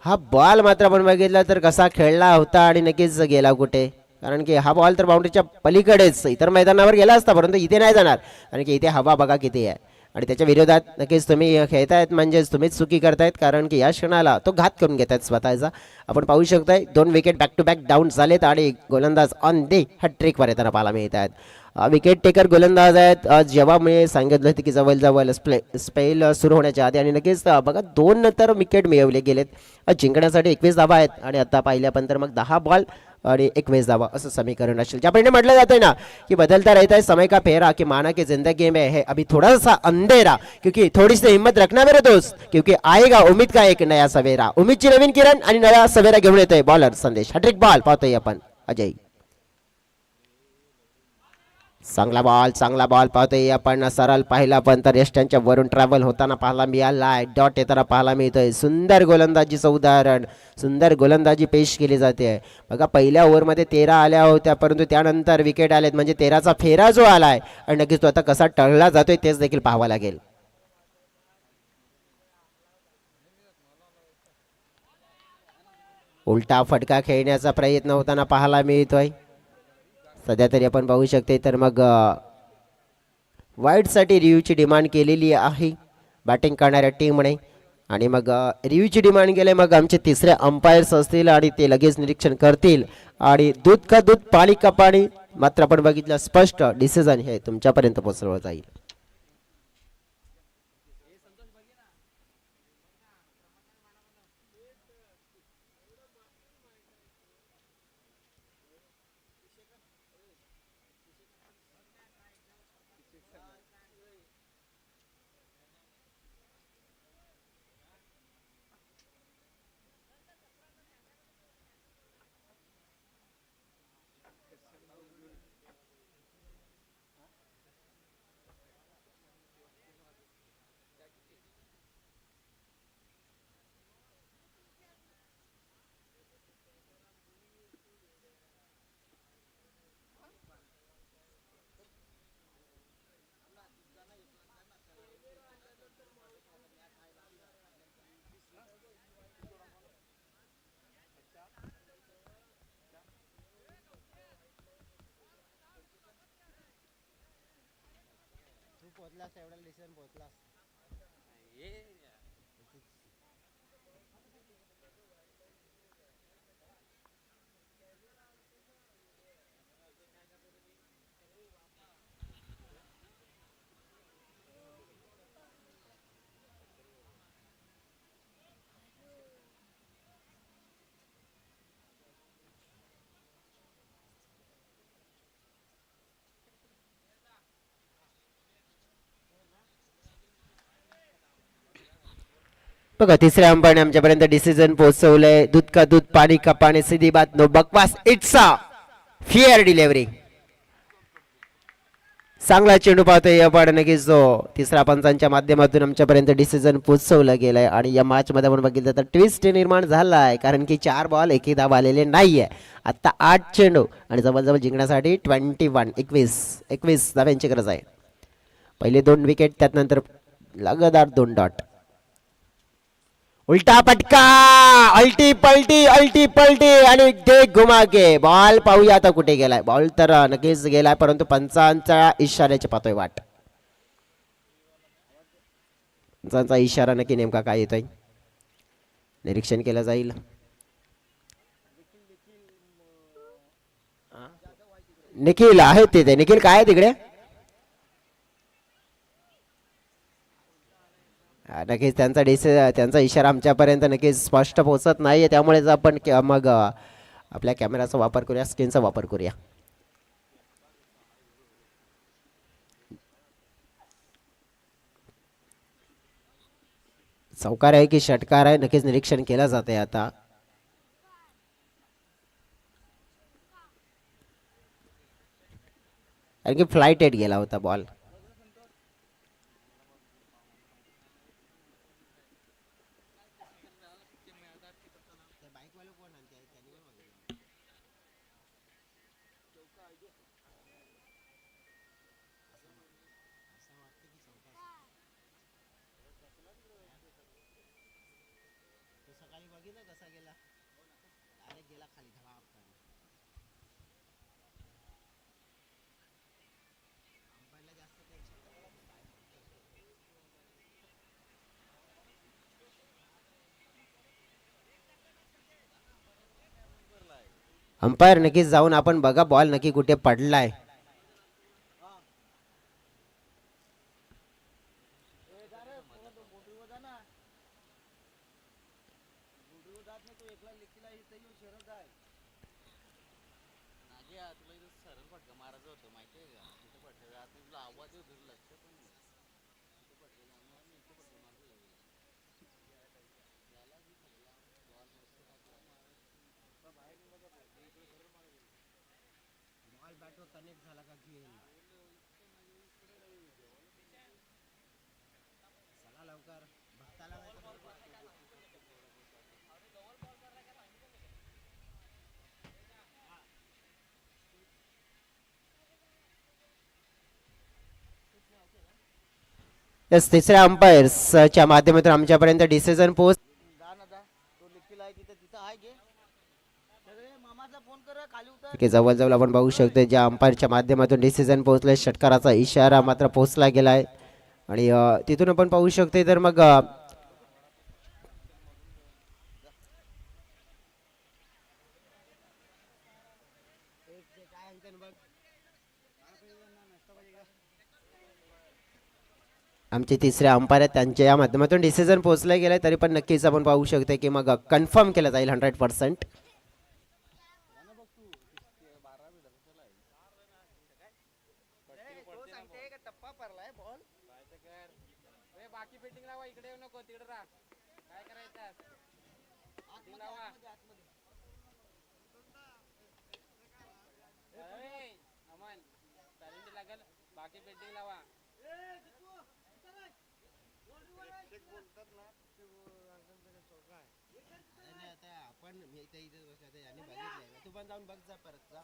हा बॉल मात्र आपण बघितला तर कसा खेळला होता आणि नक्कीच गेला कुठे. कारण की हा बॉल तर बाउंड्रीच्या पलीकडेच इतर मैदानावर गेला असता, परंतु इथे नाही जाणार कारण की इथे हवा बघा किती आहे. आणि त्याच्या विरोधात नक्कीच तुम्ही खेळतायत म्हणजेच तुम्हीच चुकी करतायत कारण की या क्षणाला तो घात करून घेत आहेत स्वतःचा. आपण पाहू शकताय 2 wicket back to back down झालेत आणि गोलंदाज ऑन दी हॅट्रिकवर येताना पाहायला मिळत आहेत. विकेट टेकर गोलंदाज आहेत. जेव्हा मी सांगितलं होतं की जवळ स्पेल सुरू होण्याच्या आधी आणि नक्कीच बघा 2 नंतर विकेट मिळवले गेलेत. जिंकण्यासाठी 21 धावा आहेत आणि आता पाहिल्यानंतर मग 10 बॉल आणि 21 धावा असं समीकरण असेल. ज्याप्रमाणे म्हटलं जातं ना की बदलता रहता है समय का फेरा कि माना कि जिंदगी में है अभी थोड़ा सा अंधेरा क्योंकि थोड़ी सी हिम्मत रखना मेरे दोस्त क्योंकि आएगा उम्मीद का एक नया सवेरा. उम्मीदची नवीन किरण आणि नया सवेरा घेऊन येतोय बॉलर संदेश. हॅट्रिक बॉल पाहतोय आपण अजय. चांगला बॉल पाहतोय आपण. सरळ पाहिला पण तर यष्ट्यांच्या वरून ट्रॅव्हल होताना पाहायला मिळालाय. डॉट येताना पाहायला मिळतोय. सुंदर गोलंदाजीचं उदाहरण, सुंदर गोलंदाजी पेश केली जाते. बघा पहिल्या ओव्हरमध्ये 13 आल्या होत्या परंतु त्यानंतर विकेट आलेत म्हणजे 13चा फेरा जो आलाय आणि नक्कीच तो आता कसा टळला जातोय तेच देखील पाहावं लागेल. उलटा फटका खेळण्याचा प्रयत्न होताना पाहायला मिळतोय सध्या तरी आपण पाहू शकते. तर मग वाईडसाठी रिव्ह्यूची डिमांड केलेली आहे बॅटिंग करणाऱ्या टीमने आणि मग रिव्ह्यूची डिमांड केली. मग आमचे तिसरे अंपायर्स असतील आणि ते लगेच निरीक्षण करतील आणि दूध का दूध पाणी का पाणी मात्र आपण बघितलं स्पष्ट डिसिजन हे तुमच्यापर्यंत पोहोचवलं जाईल. बघा तिसऱ्या अंपायरने आमच्यापर्यंत डिसिजन पोहोचवलंय. दूध का दूध पाणी का पाणी सीधी बात नो बकवास. It's a fair delivery. चांगला चेंडू पाहतोय या पण नक्कीच तो तिसऱ्या पंचांच्या माध्यमातून आमच्यापर्यंत डिसिजन पोचवला गेलाय आणि या मॅच मध्ये आपण बघितलं तर ट्विस्ट निर्माण झालाय कारण की 4 बॉल एकही धाव आलेले नाहीये. आता 8 चेंडू आणि जवळजवळ जिंकण्यासाठी 21 धाव्यांची गरज आहे. पहिले 2 विकेट त्यानंतर लगातार 2 डॉट. उलटा पटका अल्टी पलटी आणि ते घुमा के बॉल पाहूया आता कुठे गेलाय. बॉल तर नक्कीच गेलाय परंतु पंचांच्या इशाऱ्याची पाहतोय वाट. पंचांचा इशारा नक्की नेमका काय येतोय निरीक्षण केलं जाईल. निखिल आहे तिथे. निखिल काय आहे तिकडे. नक्कीच त्यांचा इशारा आमच्यापर्यंत नक्कीच स्पष्ट पोहोचत नाहीये त्यामुळेच आपण मग आपल्या कॅमेराचा वापर करूया स्क्रीनचा वापर करूया. चौकार आहे की षटकार आहे नक्कीच निरीक्षण केलं जाते आता. कारण की फ्लाईट एट गेला होता बॉल. अंपायर नक्कीच जाऊन आपण बघा बॉल नक्की कुठे पडलाय. तिसऱ्या अंपायर्सच्या माध्यमातून आमच्यापर्यंत डिसिजन पोस्ट जवळजवळ आपण बघू शकतो ज्या अंपायरच्या माध्यमातून डिसिजन पोहोचले. षटकाराचा इशारा मात्र पोहोचला गेलाय आणि तिथून आपण पाहू शकतो तर मग आमचे तिसरे अंपायर त्यांच्या या माध्यमातून डिसिजन पोहोचले गेले तरी पण नक्कीच आपण पाहू शकतो की मग कन्फर्म केलं जाईल 100%. तू पण जाऊन बघ जा परत जा.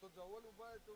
तो जवळ उभा आहे तो.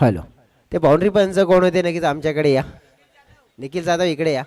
हॅलो, ते बाउंड्री पंच कोण होते नक्कीच आमच्याकडे या. निखिल जाधव इकडे या.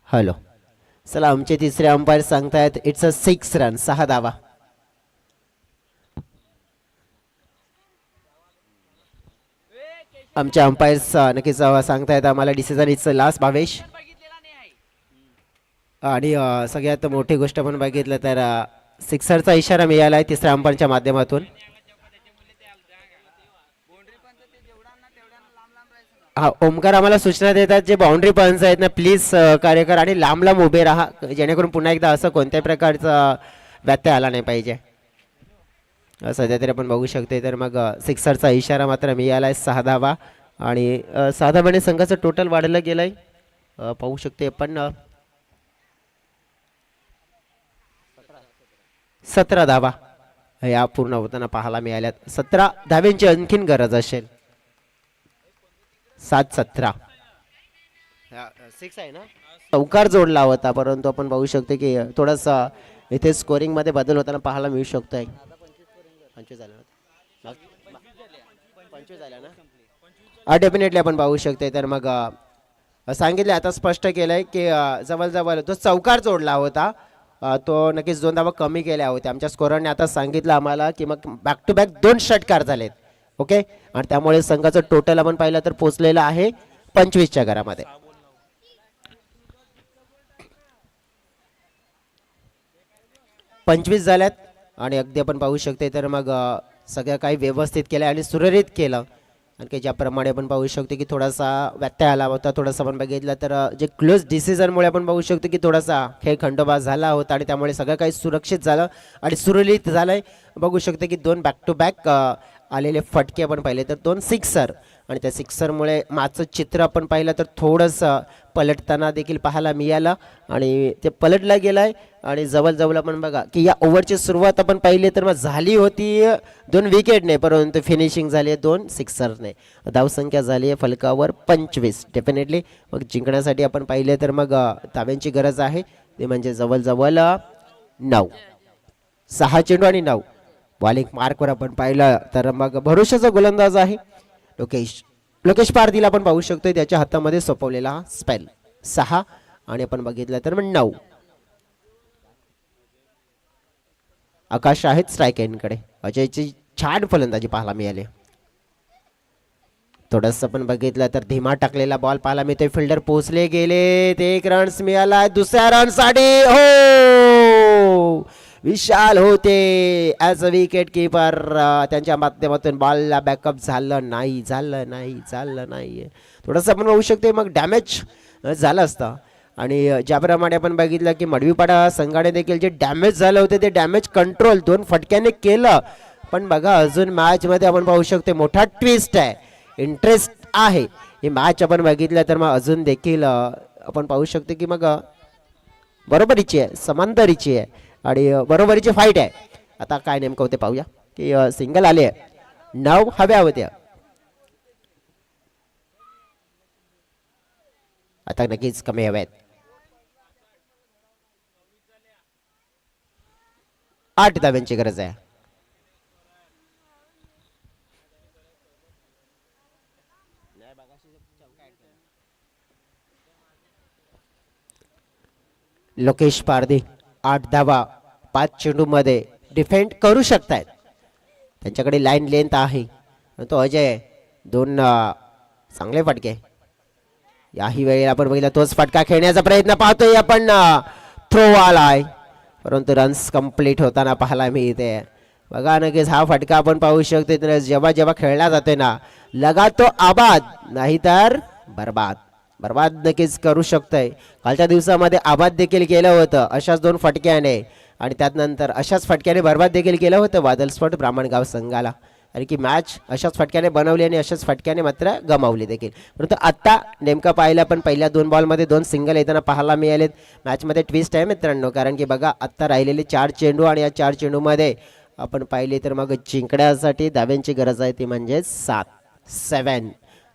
हॅलो, चला आमचे तिसरे अंपायर सांगतायत इट्स अ 6 रन, 6 धावा. आमचे अंपायर्स नक्कीच सांगतायत आम्हाला डिसिजन इट्स लास्ट भावेश. आणि सगळ्यात मोठी गोष्ट पण बघितलं तर सिक्सरचा इशारा मिळाला आहे तिसऱ्या अंपायरच्या माध्यमातून. हा, ओमकार आम्हाला सूचना देतात जे बाउंड्री पंच आहेत ना प्लीज कार्य करा आणि लांब लांब उभे राहा, जेणेकरून पुन्हा एकदा असं कोणत्याही प्रकारचा व्यत्यय आला नाही पाहिजे. सध्या तरी आपण बघू शकते तर मग सिक्सरचा इशारा मात्र मिळाला आहे 6 धावा. आणि 6 धावाने संघाचं टोटल वाढलं गेलं आहे. पाहू शकते आपण 17 धावा या पूर्ण होताना पाहायला मिळाल्यात. 17 धाव्यांची आणखीन गरज असेल. 7-17 6 आहे ना. चौकार जोडला होता परंतु आपण बघू शकतो की थोडासा इथे स्कोरिंग मध्ये बदल होताना पाहायला मिळू शकतोय. 25 झाला ना, 25 झाला ना. डेफिनेटली आपण पाहू शकते तर मग सांगितले आता स्पष्ट केलंय की जवळजवळ जो चौकार जोडला होता तो नक्कीच 2 धावा कमी केल्या होत्या. आमच्या स्कोररने आता सांगितलं आम्हाला की मग बॅक टू बॅक 2 षटकार झालेत. ओके, आणि त्यामुळे संघाचं टोटल आपण पाहिलं तर पोचलेलं आहे 25च्या घरामध्ये. पंचवीस झाल्यात आणि अगदी आपण पाहू शकते तर मग सगळं काही व्यवस्थित केलं आणि सुरळीत केलं. आणि ज्याप्रमाणे आपण पाहू शकतो की थोडासा व्यत्यय आला होता. थोडासा आपण बघितलं तर जे क्लोज डिसिजनमुळे आपण पाहू शकतो की थोडासा खेळ खंडोबा झाला होता आणि त्यामुळे सगळं काही सुरक्षित झालं आणि सुरळीत झालंय. बघू शकतो की 2 बॅक टू बॅक आलेले फटके आपण पाहिले तर 2 सिक्सर आणि त्या सिक्सरमुळे मागचं चित्र आपण पाहिलं तर थोडंसं पलटताना देखील पाहायला मिळालं आणि ते पलटला गेलं आहे. आणि जवळजवळ आपण बघा की या ओव्हरची सुरुवात आपण पाहिली तर मग झाली होती 2 विकेटने परंतु फिनिशिंग झाली आहे 2 सिक्सरने. धावसंख्या झाली आहे फलकावर 25. डेफिनेटली मग जिंकण्यासाठी आपण पाहिले तर मग धाव्यांची गरज आहे ते म्हणजे जवळजवळ 9. 6 चेंडू आणि 9 बॉलिंग मार्कवर आपण पाहिलं तर मग भरोशाचा गोलंदाज आहे लोकेश पारदील. आपण पाहू शकतो त्याच्या हातामध्ये सोपवलेला हा स्पेल 6 आणि आपण बघितलं तर मग 9. आकाश आहेत स्ट्राईक एंडकडे. अजयची छान फलंदाजी पाहायला मिळाली. थोडंसं पण बघितलं तर धीमा टाकलेला बॉल पाहायला मिळतोय. फिल्डर पोहोचले गेले ते 1 रन्स मिळाला. दुसऱ्या रनसाठी हो विशाल होते ॲज अ विकेट किपर. त्यांच्या माध्यमातून बॉलला बॅकअप झालं नाही. थोडंसं आपण बघू शकतो मग डॅमेज झालं असतं. आणि ज्याप्रमाणे आपण बघितलं की मडवीपाडा संघाने देखील जे डॅमेज झालं होते ते डॅमेज कंट्रोल 2 फटक्याने केलं. पण बघा अजून मॅचमध्ये आपण पाहू शकतो मोठा ट्विस्ट आहे. इंटरेस्ट आहे. ही मॅच आपण बघितलं तर मग अजून देखील आपण पाहू शकतो की मग बरोबरीची आहे, समांतरीची आहे आणि बरोबरीची फाईट आहे. आता काय नेमकं होते पाहूया की सिंगल आले आहे, 9 हव्या होत्या. आता नक्कीच कमी हव्या आहेत. 8 धाव्यांची गरज आहे. लोकेश पारधी 8 धावा 5 चेंडूमध्ये डिफेंड करू शकतायत. त्यांच्याकडे लाईन लेंथ आहे. तो अजय 2 चांगले फटके. याही वेळेला आपण बघितलं तोच फटका खेळण्याचा प्रयत्न पाहतोय आपण. थ्रो आलाय परंतु रन्स कंप्लीट होताना पाहायला मिळते. बघा नक्कीच हा फटका आपण पाहू शकतो. तर जेव्हा जेव्हा खेळला जातोय ना लगा तो आबाद नाहीतर बर्बाद. बर्बाद नक्कीच करू शकतोय. कालच्या दिवसामध्ये आबाद देखील केलं होतं अशाच 2 फटक्याने आणि त्यानंतर अशाच फटक्याने बर्बाद देखील केलं होतं वादल स्पोर्ट ब्राह्मणगाव संघाला. कारण की मॅच अशाच फटक्याने बनवली आणि अशाच फटक्याने मात्र गमावली देखील. परंतु आत्ता नेमकं पाहिलं पण पहिल्या 2 बॉलमध्ये 2 सिंगल येताना पाहायला मिळालेत. मॅचमध्ये ट्विस्ट आहे मित्रांनो. कारण की बघा आत्ता राहिलेले 4 चेंडू आणि या 4 चेंडूमध्ये आपण पाहिले तर मग जिंकण्यासाठी धाव्यांची गरज आहे ती म्हणजे 7.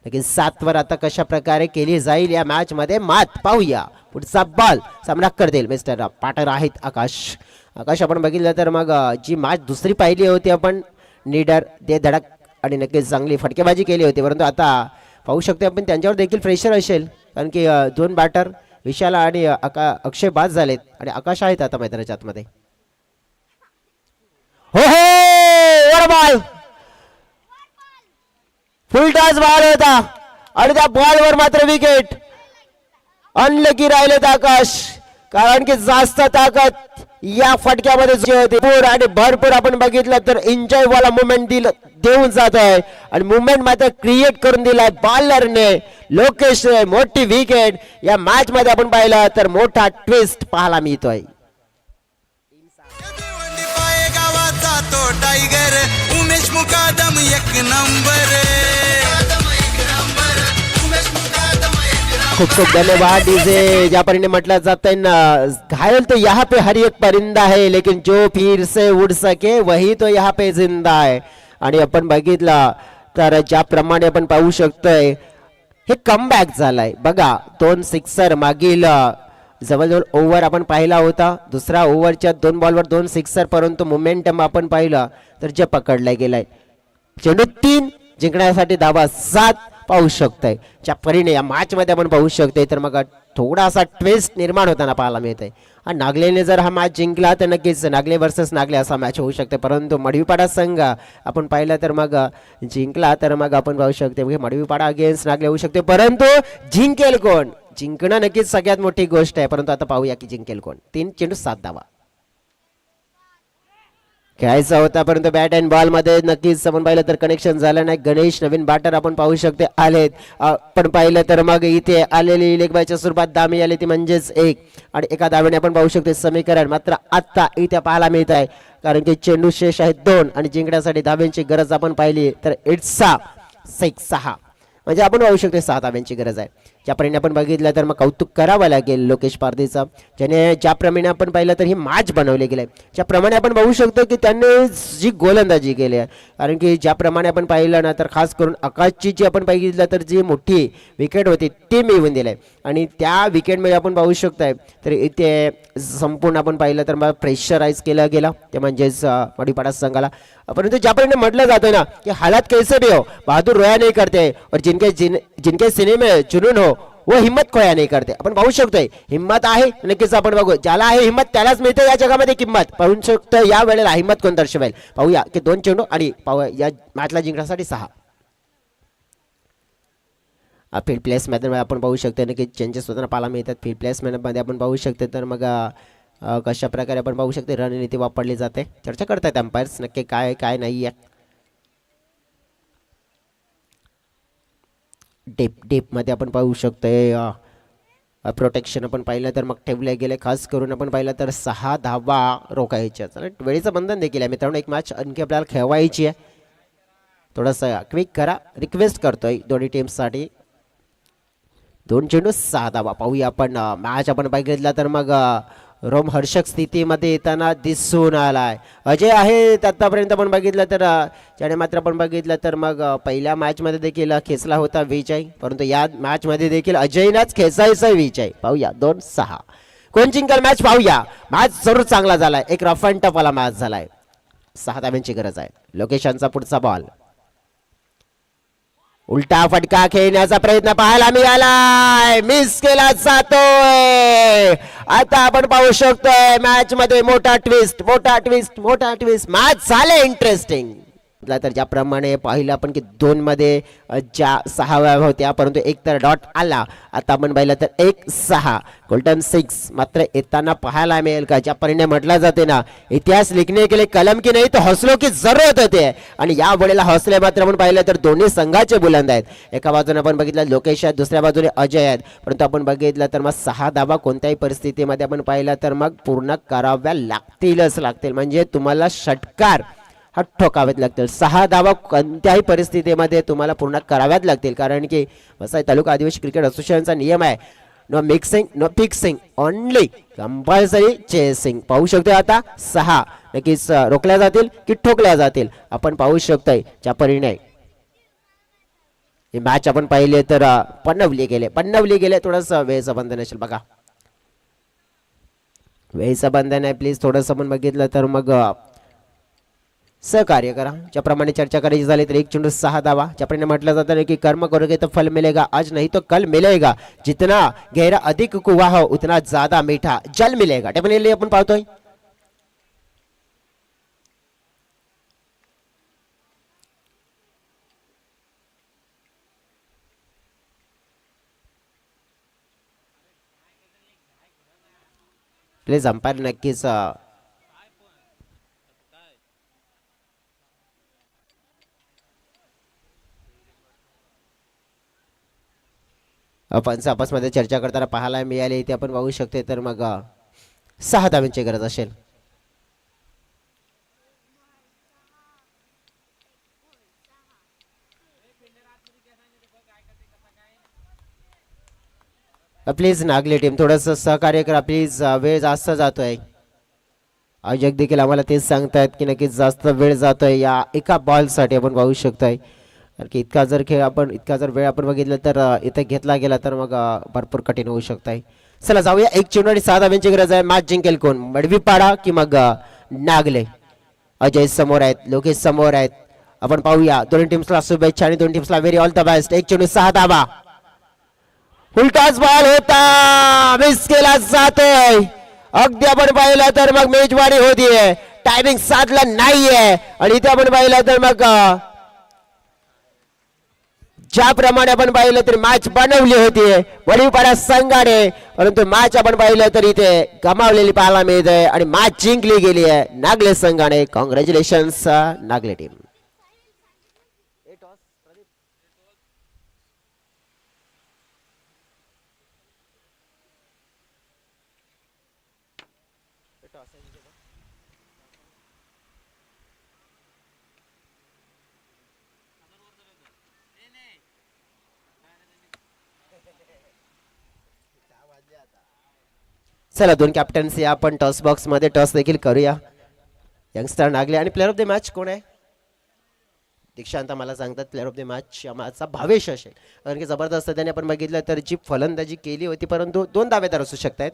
लेकिन 7 वर आता कशा प्रकारे केली जाईल या मॅच मध्ये मात पाहूया. पुढचा बॉल सामना करतील मिस्टर पाटर आहेत आकाश. आकाश आपण बघितलं तर मग जी मॅच दुसरी पाहिली होती आपण नीडर दे धडक आणि नक्कीच चांगली फटकेबाजी केली होती. परंतु आता पाहू शकतो आपण त्यांच्यावर देखील प्रेशर असेल कारण की 2 बॅटर विशाल आणि अक्षय बाद झालेत आणि आकाश आहेत आता मैदानाच्या आतमध्ये. हो बॉल फुल टॉस बॉल होता आणि त्या बॉलवर मात्र विकेट. अनलकी राहिलेत आकाश कारण की जास्त ताकद या फटक्यामध्ये जी होती आणि भरपूर आपण बघितलं तर एन्जॉय वाला मुवमेंट देऊन जात आहे आणि मुवमेंट मात्र क्रिएट करून दिलाय बॉलरने. लोकेश मोठी विकेट या मॅच मध्ये आपण पाहिलं तर मोठा ट्विस्ट पाहायला मिळतोय. गावाचा तो टायगर उमेश मुकादम 1 नंबर. खूप खूप धन्यवाद डीजे. ज्या परीने म्हटलं जात है ना घायल तो यहाँ पे हर एक परिंदा है लेकिन जो फिर से उड़ सके वही तो यहाँ पे जिंदा है. आणि आपण बघितलं तर ज्याप्रमाणे आपण पाहू शकतोय हे कमबॅक झालाय. बघा 2 सिक्सर मागील जवळजवळ ओव्हर आपण पाहिला होता. दुसऱ्या ओव्हरच्या 2 बॉलवर 2 सिक्सर परंतु मोमेंटम आपण पाहिलं तर जे पकडला गेलाय. चेंडू 3 जिंकण्यासाठी धावा 7 पाहू शकतोय. ज्या परीने या मॅच मध्ये आपण पाहू शकतोय तर मग थोडासा ट्विस्ट निर्माण होताना पाहायला मिळतंय. आणि नागलेने जर हा मॅच जिंकला तर नक्कीच नागले वर्सेस नागले असा मॅच होऊ शकते. परंतु मडवीपाडा संघ आपण पाहिलं तर मग जिंकला तर मग आपण पाहू शकतो मडवीपाडा अगेन्स्ट नागले होऊ शकते. परंतु जिंकेल कोण? जिंकणं नक्कीच सगळ्यात मोठी गोष्ट आहे. परंतु आता पाहूया की जिंकेल कोण. 3 चेंडू 7 धावा खेळायचा होता परंतु बॅट अँड बॉल मध्ये नक्कीच आपण पाहिलं तर कनेक्शन झालं नाही. गणेश नवीन बॅटर आपण पाहू शकते आलेत. आपण पाहिलं तर मग इथे आलेली लेग बायच्या स्वरूपात दामी आली ती म्हणजेच 1 आणि एका धावेने आपण पाहू शकतो समीकरण मात्र आता इथे पाहायला मिळत आहे. कारण की चेंडू शेष आहेत 2 आणि जिंकण्यासाठी धाव्यांची गरज आपण पाहिली तर इट्स 6 म्हणजे आपण पाहू शकतो 6 धाव्यांची गरज आहे. ज्याप्रमाणे आपण बघितलं तर मग कौतुक करावं लागेल लोकेश पारधीचा ज्याने ज्याप्रमाणे आपण पाहिलं तर ही मॅच बनवली गेली. ज्याप्रमाणे आपण बघू शकतो की त्यांनी जी गोलंदाजी केली आहे कारण की ज्याप्रमाणे आपण पाहिलं ना तर खास करून आकाशची जी आपण बघितलं तर जी मोठी विकेट होती ती मिळवून दिली आणि त्या विकेटमध्ये आपण पाहू शकतोय तर इथे संपूर्ण आपण पाहिलं तर मग प्रेशराईज केलं गेलं ते म्हणजेच मडीपाडा संघाला. परंतु ज्याप्रमाणे म्हटलं जातं ना की हालात कैसे भी हो बहादूर रोया नहीं करते और जिनके सीने में जुनून हो वो हिम्मत खोया नहीं करते. आपण पाहू शकतोय हिम्मत आहे नक्कीच आपण बघू ज्याला आहे हिम्मत त्यालाच मिळते या जगामध्ये किंमत. पाहू शकतो या वेळेला हिम्मत कोण दर्शवेल पाहूया की 2 चेंडू आणि या मॅचला जिंकण्यासाठी 6. फील्ड प्लेसमेंट मध्ये आपण पाहू शकतो नक्की चेंजेस होताना पाहायला मिळतात. फील्ड प्लेसमेंट मध्ये आपण पाहू शकतो तर मग कशा प्रकारे आपण पाहू शकतो रणनीती वापरली जाते. चर्चा करतात अंपायर्स नक्की काय काय नाही आहे. डीप मध्ये आपण पाहू शकतोय प्रोटेक्शन आपण पाहिलं तर मग ठेवले गेले खास करून आपण पाहिलं तर 6 धावा रोखायच्या. वेळेचं बंधन देखील आहे मित्रांनो. एक मॅच आणखी आपल्याला खेळवायची आहे थोडंसं क्विक करा, रिक्वेस्ट करतोय दोन्ही टीम्ससाठी. 2 चेंडू 6 धावा. पाहूया आपण मॅच आपण बघितला तर मग रोमहर्षक स्थितीमध्ये येताना दिसून आलाय. अजय आहे आतापर्यंत आपण बघितलं तर ज्याने मात्र आपण बघितलं तर मग पहिल्या मॅचमध्ये देखील खेचला होता विजय, परंतु या मॅचमध्ये देखील अजयनाच खेचायचा विजय. पाहूया 2-6 कोण जिंकल मॅच पाहूया. मॅच जरूर चांगला झालाय, एक रफ अँड टफ वाला मॅच झालाय. 6 धाव्यांची गरज आहे. लोकेशनचा पुढचा बॉल, उलटा फटका खेळण्याचा प्रयत्न पाहायला मिळालाय, मिस केला जातोय. आता आपण पाहू शकतोय मॅच मध्ये मोठा ट्विस्ट, मोठा ट्विस्ट, मोठा ट्विस्ट. मॅच झाले इंटरेस्टिंग. तर ज्याप्रमाणे पाहिलं आपण की 2 मध्ये ज्या 6 वेळा होत्या, परंतु एक तर डॉट आला. आता आपण पाहिलं तर 1-6 गोल्डन 6 मात्र येताना पाहायला मिळेल का. ज्या परिणाम म्हटला जाते ना, इतिहास लिखने के लिए कलम की नाही तो हौसलों की जरूरत होते, आणि या वेळेला हौसले मात्र आपण पाहिलं तर दोन्ही संघाचे बुलंद आहेत. एका बाजूने आपण बघितलं लोकेश आहेत, दुसऱ्या बाजूने अजय आहेत, परंतु आपण बघितलं तर मग 6 धावा कोणत्याही परिस्थितीमध्ये आपण पाहिलं तर मग पूर्ण कराव्या लागतीलच लागतील. म्हणजे तुम्हाला षटकार हा ठोकावेच लागतील. 6 धावा कोणत्याही परिस्थितीमध्ये तुम्हाला पूर्ण कराव्याच लागतील, कारण की वसई तालुका आदिवासी क्रिकेट असोसिएशनचा नियम आहे, no mixing no fixing, only compulsory chasing. पाहू शकतोय आता 6 नक्कीच रोखल्या जातील की ठोकल्या जातील. आपण पाहू शकतोय ज्या परिणाम ही मॅच आपण पाहिले तर पन्नवली गेले. थोडंसं वेळेचं बंधन असेल बघा, वेळेचं बंधन आहे. प्लीज थोडंसं आपण बघितलं तर मग सहकार्य करा. ज्याप्रमाणे चर्चा करायची झाली तर 1 चेंडू 6 धावा. ज्याप्रमाणे म्हटलं जातं ना की कर्म करोगे तो फल मिलेगा, आज नहीं तो कल मिलेगा, जितना गहरा अधिक कुआं हो उतना ज्यादा मीठा जल मिलेगा. डेफिनेटली आपण पाहतोय प्लीज अंपायर नक्कीच आपण आपसमध्ये चर्चा करताना पाहायला मिळाली. इथे आपण पाहू शकतो तर मग 6 धाव्यांची गरज असेल. प्लीज नागले टीम थोडंसं सहकार्य करा प्लीज. वेळ जास्त जातोय. आयोजक देखील आम्हाला तेच सांगतायत की नक्कीच जास्त वेळ जातोय या एका बॉलसाठी. आपण पाहू शकतोय की इतका जर वेळ आपण बघितलं तर इथे घेतला गेला तर मग भरपूर कठीण होऊ शकतंय. चला जाऊया. 1 चेंडू आणि 6 धाव्यांची गरज आहे. मॅच जिंकेल कोण, मडवीपाडा की मग नागले. अजय समोर आहेत, लोकेश समोर आहेत. आपण पाहूया. दोन्ही टीम्सला शुभेच्छा आणि दोन्ही टीम्सला व्हेरी ऑल द बेस्ट. 1 चेंडू 6 धावा. उलटाच बॉल होता, मिस केला जातोय. अगदी आपण पाहिलं तर मग मेजवानी होतीये, टायमिंग साधला नाहीये, आणि इथे आपण पाहिलं तर मग ज्याप्रमाणे आपण पाहिलं तर मॅच बनवली होती वडीपाडा संघाने, परंतु मॅच आपण पाहिलं तर इथे गमावलेली पाहायला मिळते आणि मॅच जिंकली गेली आहे नागले संघाने. Congratulations Nagle team. चला 2 कॅप्टन्सी आपण टॉस बॉक्स मध्ये टॉस देखील करूया. यंगस्टर नागले आणि प्लेअर ऑफ द मॅच कोण आहे. दीक्षांत मला सांगतात प्लेअर ऑफ द मॅच या मॅचचा भावेश असेल, कारण की जबरदस्त त्याने आपण बघितलं तर जी फलंदाजी केली होती, परंतु 2 दावेदार असू शकतात.